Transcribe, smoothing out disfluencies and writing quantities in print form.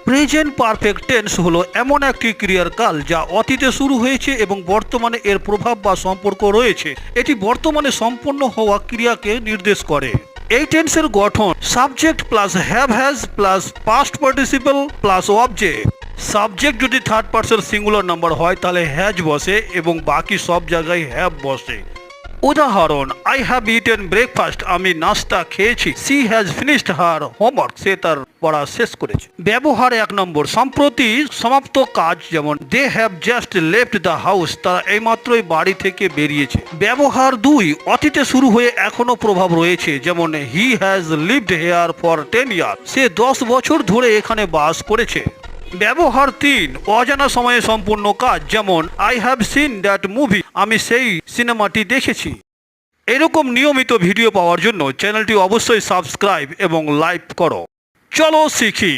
Present perfect tense হলো এমন একটি ক্রিয়ার কাল যা অতীতে শুরু হয়েছে এবং বর্তমানে এর প্রভাব বা সম্পর্ক রয়েছে। এটি বর্তমানে সম্পন্ন হওয়া ক্রিয়াকে নির্দেশ করে। এই টেন্সের গঠন subject plus have has plus past participle plus object. Subject যদি থার্ড পারসন সিঙ্গুলার নাম্বার হয় তাহলে হ্যাজ বসে এবং বাকি সব জায়গায় হ্যাভ বসে। উদাহরণ, আই হ্যাভ ইটেন ব্রেকফাস্ট, আমি নাস্তা খেয়েছি। She has finished her homework, সে তার পড়া শেষ করেছে। ব্যবহার 1 নম্বর, সম্প্রতি সমাপ্ত কাজ, যেমন they have just left the house, তারা এইমাত্রই বাড়ি থেকে বেরিয়েছে। ব্যবহার 2, অতীতে শুরু হয়ে এখনো প্রভাব রয়েছে, যেমন he has lived here for 10 ইয়ার, সে 10 বছর ধরে এখানে বাস করেছে। ব্যবহার 3, অজানা সময়ে সম্পূর্ণ কাজ, যেমন I have seen that movie, আমি সেই সিনেমাটি দেখেছি। এরকম নিয়মিত ভিডিও পাওয়ার জন্য চ্যানেলটি অবশ্যই সাবস্ক্রাইব এবং লাইক করো। চলো শিখি।